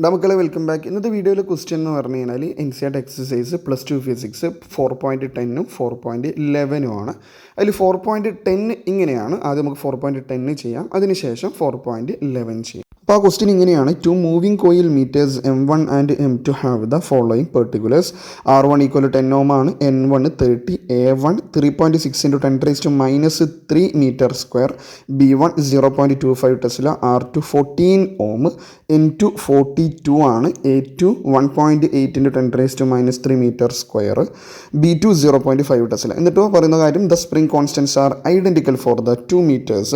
നമുക്കെല്ലാം welcome back. ഇന്നത്തെ വീഡിയോയിലെ ക്വസ്റ്റ്യൻ എന്ന് പറഞ്ഞു കഴിഞ്ഞാൽ NCERT എക്സസൈസ് +2 ഫിസിക്സ് 4.10 4.11 അതിൽ 4.10 ഇങ്ങനെയാണ്. ആദ്യം നമുക്ക് 4.10 ചെയ്യാം, അതിനുശേഷം 4.11 ചെയ്യാം. അപ്പോൾ ആ ക്വസ്റ്റ്യൻ ഇങ്ങനെയാണ്: 2 moving coil meters M1 and M2 have the following particulars. R1 = 10 ohm ആണ്, N1 30, A1 3.6 × 10⁻³ meter square, B1 0.25 Tesla, R2 14 ohm, N2 42 ആണ്, A2 1.8 × 10⁻³ meter square, B2 0.5 Tesla. എന്നിട്ട് പറയുന്ന കാര്യം the spring constants are identical for the 2 meters.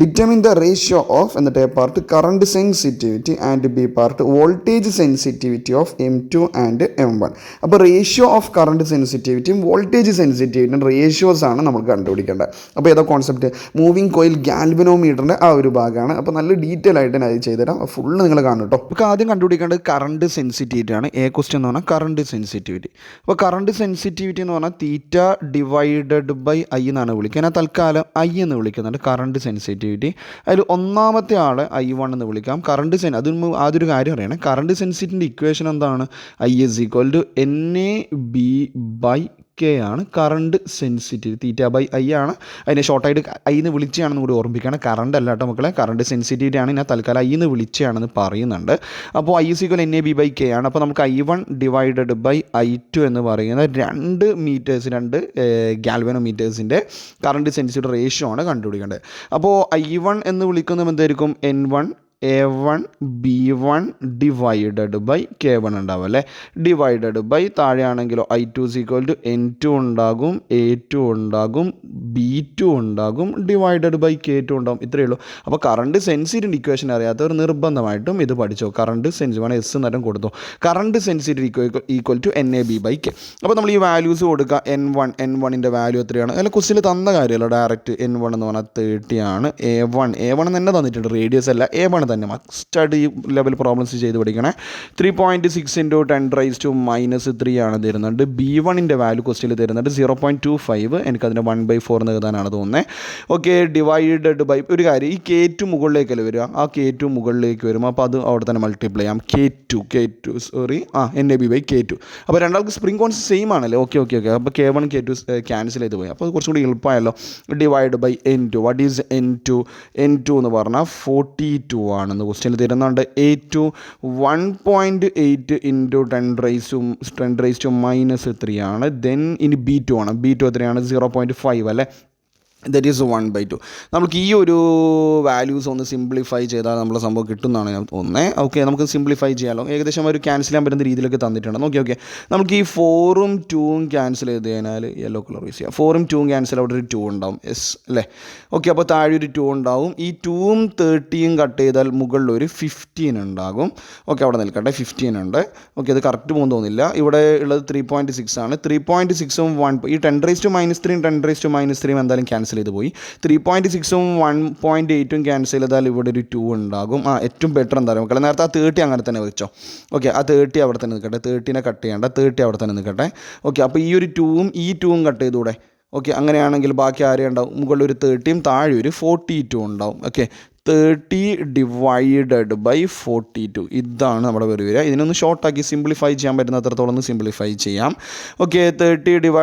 Determine the ratio of എന്നിട്ട് a part current sensitivity and b part voltage sensitivity of M2 and M1. അപ്പോൾ ratio of current സെൻസിറ്റിവിറ്റിയും വോൾട്ടേജ് സെൻസിറ്റിവിറ്റിയും ratios ആണ് നമ്മൾ കണ്ടുപിടിക്കേണ്ടത്. അപ്പോൾ ഏതാ കോൺസെപ്റ്റ്? മൂവിങ് കോയിൽ ഗാൽവനോമീറ്ററിൻ്റെ ആ ഒരു ഭാഗമാണ്. അപ്പോൾ നല്ല ഡീറ്റെയിൽ ആയിട്ട് ഞാൻ അത് ചെയ്തുതരാം, ഫുള്ള് നിങ്ങൾ കാണും കേട്ടോ. അപ്പോൾ ആദ്യം കണ്ടുപിടിക്കേണ്ടത് കറണ്ട് സെൻസിറ്റിവിറ്റി ആണ്. എ ക്വസ്റ്റ്യൻ എന്ന് പറഞ്ഞാൽ കറണ്ട് സെൻസിറ്റിവിറ്റി. അപ്പോൾ കറണ്ട് സെൻസിറ്റിവിറ്റി എന്ന് പറഞ്ഞാൽ θ/I എന്നാണ് വിളിക്കുക. ഞാൻ തൽക്കാലം I എന്ന് വിളിക്കുന്നുണ്ട് കറണ്ട് സെൻസിറ്റിവിറ്റി. അതിൽ ഒന്നാമത്തെ ആൾ I1 എന്ന് വിളിക്കാം. കറണ്ട് അതിന് ആദ്യൊരു കാര്യം അറിയണം. കറണ്ട് സെൻസിറ്റിവിറ്റിൻ്റെ ഇക്വേഷൻ എന്താണ്? I = NAB/K ആണ് കറണ്ട് സെൻസിറ്റിവിറ്റി. θ/I ആണ്. അതിനെ ഷോർട്ടായിട്ട് I എന്ന് വിളിച്ചാണെന്ന് കൂടി ഓർമ്മിക്കുകയാണ്. കറണ്ട് അല്ല കേട്ടോ മക്കളെ, കറണ്ട് സെൻസിറ്റിവിറ്റി ആണ്. ഞാൻ തൽക്കാലം I എന്ന് വിളിച്ചാണെന്ന് പറയുന്നുണ്ട്. അപ്പോൾ I = NAB/K ആണ്. അപ്പോൾ നമുക്ക് I1 / I2 എന്ന് പറയുന്നത് 2 മീറ്റേഴ്സ്, 2 ഗാൽവനോമീറ്റേഴ്സിൻ്റെ കറണ്ട് സെൻസിറ്റിവിറ്റി റേഷ്യോ ആണ് കണ്ടുപിടിക്കേണ്ടത്. അപ്പോൾ I1 എന്ന് വിളിക്കുന്നത് എന്തായിരിക്കും? N1 A1 B1 / K1 ഉണ്ടാവും അല്ലേ, / താഴെയാണെങ്കിലോ I2 = N2 ഉണ്ടാകും, A2 ഉണ്ടാകും, B2 ഉണ്ടാകും, / K2 ഉണ്ടാകും. ഇത്രയേ ഉള്ളൂ. അപ്പോൾ കറണ്ട് സെൻസിറ്റിവിറ്റി ഇക്വേഷൻ അറിയാത്തവർ നിർബന്ധമായിട്ടും ഇത് പഠിച്ചോ. കറണ്ട് സെൻസിറ്റിവിറ്റി S നേരം കൊടുത്തു. Current sensitivity = NAB/K. അപ്പോൾ നമ്മൾ ഈ വാല്യൂസ് കൊടുക്കുക. N1ൻ്റെ വാല്യൂ എത്രയാണ്? അല്ല, ക്വസ്റ്റിൽ തന്ന കാര്യമല്ലോ, ഡയറക്റ്റ് N1 എന്ന് പറഞ്ഞാൽ 30 ആണ്. A1 തന്നെ തന്നിട്ടുണ്ട്, റേഡിയസ് അല്ല, A1 തന്നെ. മസ്റ്റായിട്ട് ഈ ലെവൽ പ്രോബ്ലംസ് ചെയ്ത് പഠിക്കണേ. 3.6 × 10⁻³ ആണ് തരുന്നുണ്ട്. B1ൻ്റെ വാല്യൂ ക്വസ്റ്റിൽ തരുന്നുണ്ട് 0.25. എനിക്കതിൻ്റെ 1/4 എന്ന് എഴുതാനാണ് തോന്നുന്നത്. ഓക്കെ, ഡിവൈഡഡ് ഒരു കാര്യം, ഈ K2 മുകളിലേക്കല്ലേ വരിക, ആ K2 മുകളിലേക്ക് വരും. അപ്പോൾ അത് അവിടെ തന്നെ മൾട്ടിപ്ലൈ ചെയ്യാം. NAB/K2. അപ്പോൾ രണ്ടാൾക്ക് സ്പ്രിംഗ് കോൺസ്റ്റൻറ്റ് സെയിം ആണല്ലേ. ഓക്കെ. അപ്പോൾ K1 K2 ക്യാൻസൽ ചെയ്ത് പോയി. അപ്പോൾ കുറച്ചും കൂടി എളുപ്പമായല്ലോ. /N2. വാട്ട് ഈസ് N2 എന്ന് പറഞ്ഞാൽ 42 ആണെന്ന് ക്വസ്റ്റ്യനിൽ തരുന്നുണ്ട്. A2 1.8 × 10⁻³ ആണ്. ദെൻ ഇനി B2 ആണ്. B2 എത്രയാണ്? 0.5 അല്ലേ. That is 1/2. നമുക്ക് ഈ ഒരു വാല്യൂസ് ഒന്ന് സിംപ്ലിഫൈ ചെയ്താൽ നമ്മളെ സംഭവം കിട്ടുന്നതാണ് ഞാൻ തോന്നുന്നത്. ഓക്കെ, നമുക്ക് സിംപ്ലിഫൈ ചെയ്യാമല്ലോ. ഏകദേശം ഒരു ക്യാൻസൽ ചെയ്യാൻ പറ്റുന്ന രീതിയിലൊക്കെ തന്നിട്ടുണ്ട്. ഓക്കെ. നമുക്ക് ഈ 4ഉം 2ഉം ക്യാൻസൽ ചെയ്ത് കഴിഞ്ഞാൽ യെല്ലോ കളർ യൂസ് ചെയ്യാം. 4ഉം 2ഉം ക്യാൻസൽ, അവിടെ ഒരു 2 ഉണ്ടാവും. യെസ് അല്ലേ. ഓക്കെ, അപ്പോൾ താഴെ ഒരു 2 ഉണ്ടാവും. ഈ 2ഉം 30യും കട്ട് ചെയ്താൽ മുകളിൽ ഒരു 15 ഉണ്ടാകും. ഓക്കെ, അവിടെ നിൽക്കട്ടെ, 15 ഉണ്ട്. ഓക്കെ, അത് കറക്റ്റ് പോകുന്നു തോന്നുന്നില്ല. ഇവിടെ ഉള്ളത് 3.6 ആണ്. 3.6ഉം 1 ഈ 10⁻³ 10⁻³ എന്തായാലും ക്യാൻസൽ ചെയ്ത് പോയി. 3.6ഉം 1.8ഉം ക്യാൻസൽ ചെയ്താൽ ഇവിടെ ഒരു 2 ഉണ്ടാകും. ഏറ്റവും ബെറ്റർ എന്താ പറയുക മക്കളെ, നേരത്തെ ആ 30 അങ്ങനെ തന്നെ വെച്ചോ. ഓക്കെ, ആ 30 അവിടെ തന്നെ നിൽക്കട്ടെ. 30നെ കട്ട് ചെയ്യേണ്ട, 30 അവിടെ തന്നെ നിൽക്കട്ടെ. ഓക്കെ, അപ്പോൾ ഈ ഒരു 2ഉം ഈ 2ഉം കട്ട് ചെയ്തൂടെ. ഓക്കെ, അങ്ങനെയാണെങ്കിൽ ബാക്കി ആരെയും ഉണ്ടാവും? മുകളിൽ ഒരു 30യും താഴെ ഒരു 42 ഉണ്ടാവും. ഓക്കെ, 30 / 42. ഇതാണ് നമ്മുടെ വരിക. ഇതിനൊന്ന് ഷോർട്ടാക്കി സിംപ്ലിഫൈ ചെയ്യാൻ പറ്റുന്ന അത്രത്തോളം ഒന്ന് സിംപ്ലിഫൈ ചെയ്യാം. ഓക്കെ, 30 /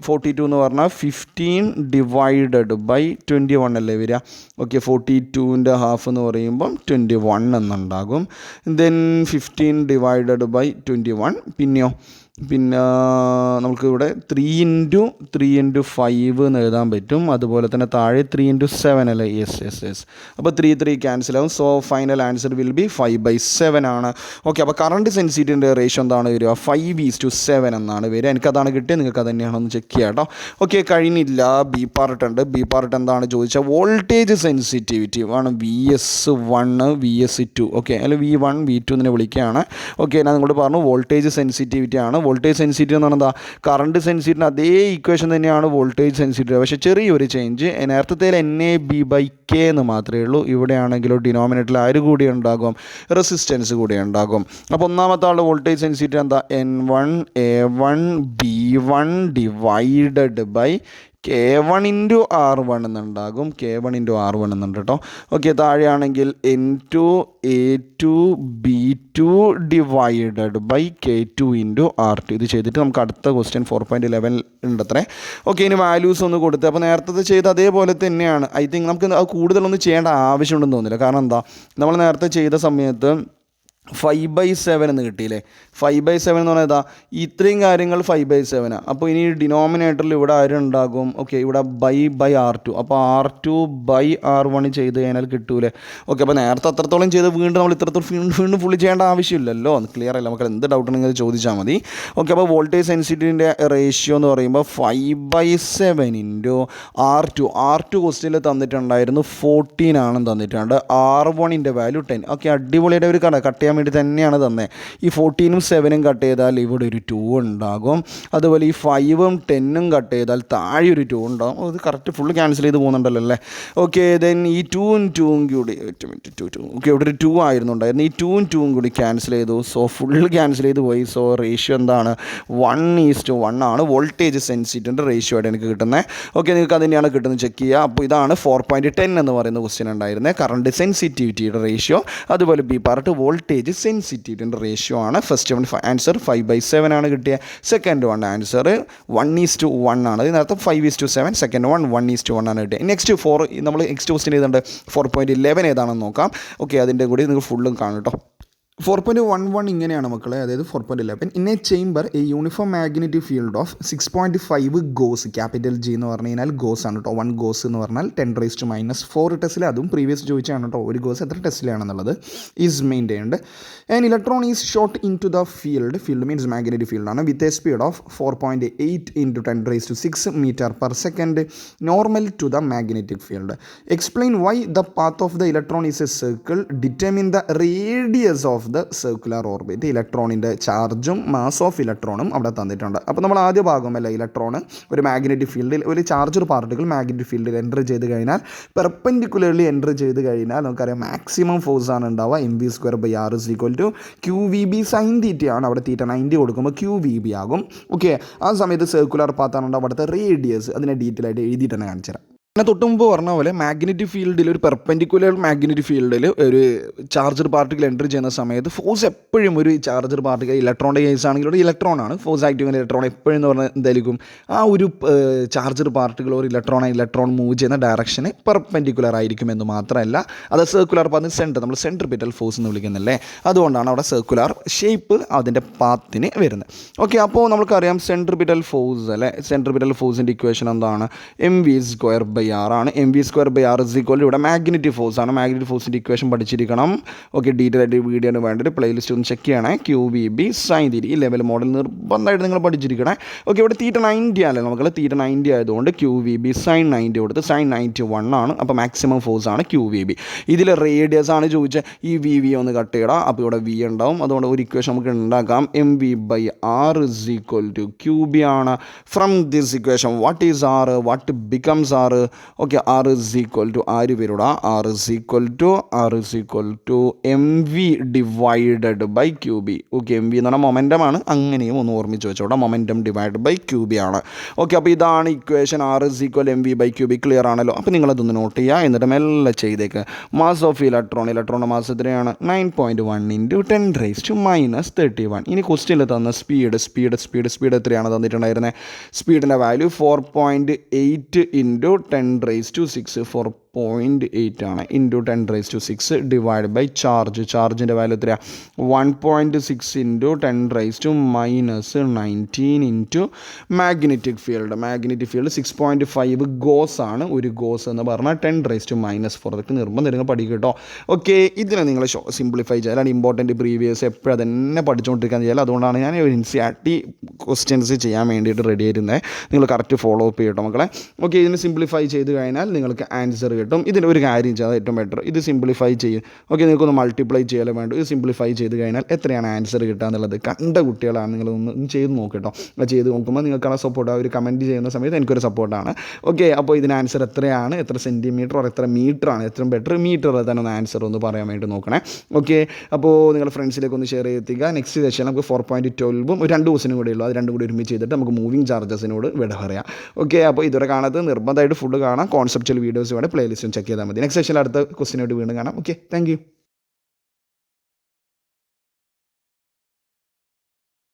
42 എന്ന് പറഞ്ഞാൽ 15 / 21 അല്ലേ വരിക. ഓക്കെ, 42ൻ്റെ ഹാഫ് എന്ന് പറയുമ്പം 21 എന്നുണ്ടാകും. ദെൻ 15 / 21. പിന്നെ നമുക്ക് ഇവിടെ 3 × 5 എന്ന് എഴുതാൻ പറ്റും. അതുപോലെ തന്നെ താഴെ 3 × 7 അല്ലേ. യെസ്. അപ്പോൾ 3 ക്യാൻസൽ ആവും. So final answer will be 5/7 ആണ്. ഓക്കെ, അപ്പോൾ കറണ്ട് സെൻസിറ്റിവിറ്റിൻ്റെ റേഷ്യോ എന്താണ് വരിക? 5:7 എന്നാണ് വരിക. എനിക്കതാണ് കിട്ടിയത്, നിങ്ങൾക്ക് അത് തന്നെയാണെന്ന് ചെക്ക് ചെയ്യാം കേട്ടോ. ഓക്കെ, കഴിഞ്ഞില്ല. ബി പാർട്ട് ഉണ്ട്. ബി പാർട്ട് എന്താണ് ചോദിച്ചാൽ വോൾട്ടേജ് സെൻസിറ്റിവിറ്റി ആണ്. VS1 VS2. ഓക്കെ, അല്ലെങ്കിൽ V1 V2 എന്നിനെ വിളിക്കുകയാണ്. ഓക്കെ, ഞാൻ നിങ്ങളോട് പറഞ്ഞു വോൾട്ടേജ് സെൻസിറ്റിവിറ്റി ആണ്. വോൾട്ടേജ് സെൻസിറ്റിവിറ്റി എന്ന് പറഞ്ഞാൽ കറണ്ട് സെൻസിറ്റിവിറ്റിന് അതേ ഇക്വേഷൻ തന്നെയാണ് വോൾട്ടേജ് സെൻസിറ്റിവിറ്റി. പക്ഷേ ചെറിയൊരു ചേഞ്ച്. നേരത്തെ NAB/K എന്ന് മാത്രമേ ഉള്ളൂ. ഇവിടെ ആണെങ്കിലും ഡിനോമിനേറ്ററിൽ ആര് കൂടി ഉണ്ടാകും? റെസിസ്റ്റൻസ് കൂടി ഉണ്ടാകും. അപ്പോൾ ഒന്നാമത്തെ ആളുടെ വോൾട്ടേജ് സെൻസിറ്റിവിറ്റി എന്താ? N1 A1 B1 / K1 into R1 എന്നുണ്ടാകും. K1 into R1 എന്നുണ്ട് കേട്ടോ. ഓക്കെ, താഴെയാണെങ്കിൽ N2 A2 B2 divided by K2 into R2. ഇത് ചെയ്തിട്ട് നമുക്ക് അടുത്ത ക്വസ്റ്റ്യൻ 4.11 ഉണ്ട് അത്രേ. ഓക്കെ, ഇനി വാല്യൂസ് ഒന്ന് കൊടുത്ത്, അപ്പോൾ നേരത്തെ ചെയ്ത അതേപോലെ തന്നെയാണ്. ഐ തിങ്ക് നമുക്ക് അത് കൂടുതലൊന്നും ചെയ്യേണ്ട ആവശ്യമുണ്ടെന്ന് തോന്നുന്നില്ല. കാരണം എന്താ, നമ്മൾ നേരത്തെ ചെയ്ത സമയത്ത് 5/7 എന്ന് കിട്ടിയില്ലേ. 5/7 എന്ന് പറഞ്ഞാൽ ഇതാ ഇത്രയും കാര്യങ്ങൾ 5/7 അപ്പോൾ ഇനി ഡിനോമിനേറ്ററിൽ ഇവിടെ ആരുണ്ടാകും? ഓക്കെ, ഇവിടെ ബൈ R2. അപ്പോൾ R2 ബൈ R1 ചെയ്ത് കഴിഞ്ഞാൽ കിട്ടൂലേ. ഓക്കെ, അപ്പോൾ നേരത്തെ അത്രത്തോളം ചെയ്ത് വീണ്ടും നമ്മൾ ഇത്രത്തോളം വീണ്ടും ഫുള്ളി ചെയ്യേണ്ട ആവശ്യമില്ലല്ലോ. ക്ലിയർ അല്ല, നമുക്ക് എന്ത് ഡൗട്ട് ഉണ്ടെങ്കിൽ ചോദിച്ചാൽ മതി. ഓക്കെ, അപ്പോൾ വോൾട്ടേജ് സെൻസിറ്റിവിറ്റിൻ്റെ റേഷ്യോ എന്ന് പറയുമ്പോൾ 5/7 ഇൻറ്റു R2 ക്വസ്റ്റ്യനിൽ തന്നിട്ടുണ്ടായിരുന്നു 14 ആണെന്ന് തന്നിട്ടുണ്ട്. R1ൻ്റെ വാല്യൂ 10. ഓക്കെ, അടിപൊളിയായിട്ട് ഒരു കട്ട് ചെയ്യാൻ വേണ്ടി തന്നെയാണ് തന്നെ. ഈ 14ഉം 7ഉം കട്ട് ചെയ്താൽ ഇവിടെ ഒരു 2 ഉണ്ടാകും. അതുപോലെ ഈ 5ഉം 10ഉം കട്ട് ചെയ്താൽ താഴെ ഒരു 2 ഉണ്ടാകും. അത് കറക്റ്റ് ഫുള്ള് ക്യാൻസൽ ചെയ്ത് പോകുന്നുണ്ടല്ലോ അല്ലേ. ഓക്കെ, ദെൻ ഈ 2ഉം 2ഉം കൂടി 2 ഓക്കെ, ഇവിടെ ഒരു 2 ഉണ്ടായിരുന്നു. ഈ 2ഉം 2ഉം കൂടി ക്യാൻസൽ ചെയ്തു. സോ ഫുള്ള് ക്യാൻസൽ ചെയ്ത് പോയി. സോ റേഷ്യോ എന്താണ്? 1:1 ആണ് വോൾട്ടേജ് സെൻസിറ്റിവിറ്റിൻ്റെ റേഷ്യോ ആയിട്ട് എനിക്ക് കിട്ടുന്നത്. ഓക്കെ, നിങ്ങൾക്ക് അത് തന്നെയാണ് കിട്ടുന്നത്, ചെക്ക് ചെയ്യുക. അപ്പോൾ ഇതാണ് 4.10 എന്ന് പറയുന്ന ക്വസ്റ്റ്യൻ ഉണ്ടായിരുന്നത്. കറണ്ട് സെൻസിറ്റിവിറ്റിയുടെ റേഷ്യോ, അതുപോലെ ബി പാർട്ട് വോൾട്ടേജ് സെൻസിറ്റിവിറ്റിൻ്റെ റേഷ്യോ ആണ്. ഫസ്റ്റ് വൺ ആൻസർ 5/7 ആണ് കിട്ടിയത്. സെക്കൻഡ് വൺ ആൻസർ 1:1 ആണ്. ഇതിനകത്ത് 5:7, സെക്കൻഡ് വൺ 1:1 ആണ് കിട്ടിയത്. നെക്സ്റ്റ് നമ്മൾ നെക്സ്റ്റ് ക്വസ്റ്റ്യൻ ചെയ്തിട്ടുണ്ട് 4.11 ഏതാണെന്ന് നോക്കാം. ഓക്കെ, അതിൻ്റെ കൂടി നിങ്ങൾ ഫുള്ളും കാണും കേട്ടോ. 4.11 ഇങ്ങനെയാണ് മക്കളെ, അതായത് 4.11 in A chamber A uniform magnetic field of 6.5 goes, capital G എന്ന് പറഞ്ഞു കഴിഞ്ഞാൽ ഗോസ് ആണ് കേട്ടോ. 1 ഗോസ് എന്ന് പറഞ്ഞാൽ 10⁻⁴ ടെസ്റ്റിൽ, അതും പ്രീവിയസ് ചോദിച്ചാണ് കേട്ടോ. ഒരു ഗോസ് എത്ര ടെസ്റ്റിലാണെന്നുള്ളത് is maintained. And electron is shot into the field means magnetic ഫീൽഡാണ്, with a speed of 4.8 × 10⁻⁶ metre per second normal to the magnetic field. Explain why the path of the electron is a circle, determine the radius of the circular orbit. ഇലക്ട്രോണിൻ്റെ ചാർജും mass of ഇലക്ട്രോണും അവിടെ തന്നിട്ടുണ്ട്. അപ്പോൾ നമ്മൾ ആദ്യ ഭാഗമല്ല, electron ഒരു magnetic ഫീൽഡിൽ, ഒരു ചാർജർ പാർട്ടിക്കിൾ മാഗ്നറ്റിക് ഫീൽഡിൽ എൻ്റർ ചെയ്ത് കഴിഞ്ഞാൽ, പെർപെൻഡിക്കുലർലി എൻ്റർ ചെയ്ത് കഴിഞ്ഞാൽ നമുക്കറിയാം മാക്സിമം ഫോഴ്സ് ആണ് ഉണ്ടാവുക. mv²/r = qvb sin θ ആണ്. അവിടെ θ 90 കൊടുക്കുമ്പോൾ qvb ആകും. ഓക്കെ, ആ സമയത്ത് സർക്കുലർ പാത്താണ് ഉണ്ടാവുക. അവിടുത്തെ റേഡിയസ് അതിനെ ഡീറ്റെയിൽ ആയിട്ട് എഴുതിയിട്ട് തന്നെ കാണിച്ചു തരാം. ഞാൻ തൊട്ട് മുമ്പ് പറഞ്ഞ പോലെ മാഗ്നറ്റിക് ഫീൽഡിൽ, ഒരു പെർപെൻഡിക്കുലർ മാഗ്നറ്റിക് ഫീൽഡിൽ ഒരു ചാർജർ പാർട്ടിക്കിൾ എൻ്റർ ചെയ്യുന്ന സമയത്ത് ഫോഴ്സ് എപ്പോഴും ഒരു ചാർജർ പാർട്ടിക്കിൾ, ഇലക്ട്രോണിൻ്റെ കേസ് ആണെങ്കിൽ ഒരു ഇലക്ട്രോണാണ് ഫോഴ്സ് ആക്റ്റീവ് ഇലക്ട്രോൺ എപ്പോഴും എന്ന് പറഞ്ഞാൽ എന്തായിരിക്കും, ആ ഒരു ചാർജർ പാർട്ടിക്കിൾ ഒരു ഇലക്ട്രോൺ മൂവ് ചെയ്യുന്ന ഡയറക്ഷന് പെർപെൻഡിക്കുലർ ആയിരിക്കും എന്ന് മാത്രമല്ല, അത് സർക്കുലർ പാത്ത് സെൻറ്റർ, നമ്മൾ സെൻട്രിപിറ്റൽ ഫോഴ്സ് എന്ന് വിളിക്കുന്നില്ലേ, അതുകൊണ്ടാണ് അവിടെ സർക്കുലർ ഷേപ്പ് അതിൻ്റെ പാത്തിന് വരുന്നത്. ഓക്കെ, അപ്പോൾ നമുക്കറിയാം സെൻട്രിപിറ്റൽ ഫോഴ്സ് അല്ലേ, സെൻട്രിപിറ്റൽ ഫോഴ്സിൻ്റെ ഇക്വേഷൻ എന്താണ്? mv²/r ആണ്. mv²/r = ഇവിടെ മാഗ്നറ്റിക് ഫോഴ്സ് ആണ്. മാഗ്നറ്റിക് ഫോഴ്സിൻ്റെ ഇക്വേഷൻ പഠിച്ചിരിക്കണം. ഓക്കെ, ഡീറ്റെയിൽ ആയിട്ട് വീഡിയോന് വേണ്ടിയിട്ട് പ്ലേലിസ്റ്റ് ഒന്ന് ചെക്ക് ചെയ്യണേ. qvb sin θ, ഈ ലെവൽ മോഡൽ നിർബന്ധമായിട്ട് നിങ്ങൾ പഠിച്ചിരിക്കണേ. ഓക്കെ, ഇവിടെ θ 90 അല്ലേ, നമുക്ക് θ 90 ആയതുകൊണ്ട് qvb sin 90 കൊടുത്ത് sin 91 ആണ്. അപ്പോൾ മാക്സിമം ഫോഴ്സ് ആണ് qvb. ഇതിൽ റേഡിയസ് ആണ് ചോദിച്ചത്. ഈ vv ഒന്ന് കട്ട് ചെയ്യണം, അപ്പോൾ ഇവിടെ v ഉണ്ടാവും. അതുകൊണ്ട് ഒരു ഇക്വേഷൻ നമുക്ക് ഉണ്ടാക്കാം. mv/r = qb ആണ്. From this equation what is r, what becomes r? Okay, r ആര് വരൂടാ, r mv divided by qb. Okay, mv എന്ന് പറഞ്ഞാൽ മൊമെൻറ്റം ആണ്, അങ്ങനെയും ഒന്ന് ഓർമ്മിച്ച് വെച്ചോടാ, മൊമെൻറ്റം ഡിവൈഡ് ബൈ qb ആണ്. ഓക്കെ, അപ്പോൾ ഇതാണ് ഇക്വേഷൻ. r mv/qb. ക്ലിയർ ആണല്ലോ. അപ്പോൾ നിങ്ങളതൊന്ന് നോട്ട് ചെയ്യുക, എന്നിട്ട് മെല്ലെ ചെയ്തേക്ക്. മാസ് ഓഫ് ഇലക്ട്രോണിൻ്റെ മാസ് എത്രയാണ്? 9.1 × 10⁻31. ഇനി ക്വസ്റ്റ്യനിൽ തന്ന സ്പീഡ് എത്രയാണ് തന്നിട്ടുണ്ടായിരുന്നത്? സ്പീഡിൻ്റെ വാല്യൂ 4.8 × 10⁻⁶, 4.8 ആണ്, ഇൻറ്റു 10⁻⁶ ഡിവൈഡ് ബൈ ചാർജിൻ്റെ വാല്യൂ എത്രയാണ്? 1.6 × 10⁻⁻19 ഇൻറ്റു മാഗ്നറ്റിക് ഫീൽഡ് 6.5 ഗോസ് ആണ്. ഒരു ഗോസ് എന്ന് പറഞ്ഞാൽ 10⁻⁻⁴ നിർബന്ധം നിങ്ങൾ പഠിക്കും കേട്ടോ. ഓക്കെ, ഇതിനെ നിങ്ങൾ സിംപ്ലിഫൈ ചെയ്യാൻ ഇമ്പോർട്ടൻറ്റ് പ്രീവിയസ് എപ്പോഴും അതന്നെ പഠിച്ചുകൊണ്ടിരിക്കാൻ ചെയ്യാം. അതുകൊണ്ടാണ് ഞാൻ NCERT ക്വസ്റ്റ്യൻസ് ചെയ്യാൻ വേണ്ടിയിട്ട് റെഡി ആയിരുന്നത്. നിങ്ങൾ കറക്റ്റ് ഫോളോ അപ്പ് ചെയ്യട്ടോ മക്കളെ. ഓക്കെ, ഇതിന് സിംപ്ലിഫൈ ചെയ്ത് കഴിഞ്ഞാൽ നിങ്ങൾക്ക് ആൻസർ കിട്ടും. ഇതിന് ഒരു കാര്യം ചെയ്താൽ ഏറ്റവും ബെറ്റർ ഇത് സിംപ്ലിഫൈ ചെയ്യും. ഓക്കെ, നിങ്ങൾക്കൊന്ന് മൾട്ടിപ്ലൈ ചെയ്യാൻ വേണ്ട, ഇത് സിംപ്ലിഫൈ ചെയ്ത് കഴിഞ്ഞാൽ എത്രയാണ് ആൻസർ കിട്ടുക എന്നുള്ളത് കണ്ട കുട്ടികളാണ് നിങ്ങളൊന്ന് ചെയ്ത് നോക്കിട്ടോ. അത് ചെയ്ത് നോക്കുമ്പോൾ നിങ്ങൾക്കുള്ള സപ്പോർട്ട്, ഒരു കമൻറ്റ് ചെയ്യുന്ന സമയത്ത് എനിക്കൊരു സപ്പോർട്ടാണ്. ഓക്കെ, അപ്പോൾ ഇതിന് ആൻസർ എത്രയാണ്, എത്ര സെൻറ്റിമീറ്റർ ഓർ എത്ര മീറ്ററാണ്, എത്രയും ബെറ്റർ മീറ്റർ തന്നെ ഒന്ന് ആൻസർ ഒന്ന് പറയാൻ വേണ്ടി നോക്കണേ. ഓക്കെ, അപ്പോൾ നിങ്ങളുടെ ഫ്രണ്ട്സിലേക്ക് ഒന്ന് ഷെയർ ചെയ്തെത്തിക്കുക. നെക്സ്റ്റ് സെഷൻ നമുക്ക് 4.12 ഒരു 2 ദിവസവും കൂടെ ഉള്ളൂ. അത് രണ്ടും കൂടി ഒരുമിച്ച് ചെയ്തിട്ട് നമുക്ക് മൂവിങ് ചാർജസിനോട് വിട പറയാം. ഓക്കെ, അപ്പോൾ ഇതുവരെ കാണാത്തത് നിർബന്ധമായിട്ട് ഫുഡ് കാണാം. കോൺസെപ്റ്റുവൽ വീഡിയോസ് വേണം, പ്ലേലിസ്റ്റും ചെക്ക് ചെയ്താൽ മതി. നെക്സ്റ്റ് സെഷനിൽ അടുത്ത ക്വസ്റ്റിനായിട്ട് വീണ്ടും കാണാം. Okay, thank you.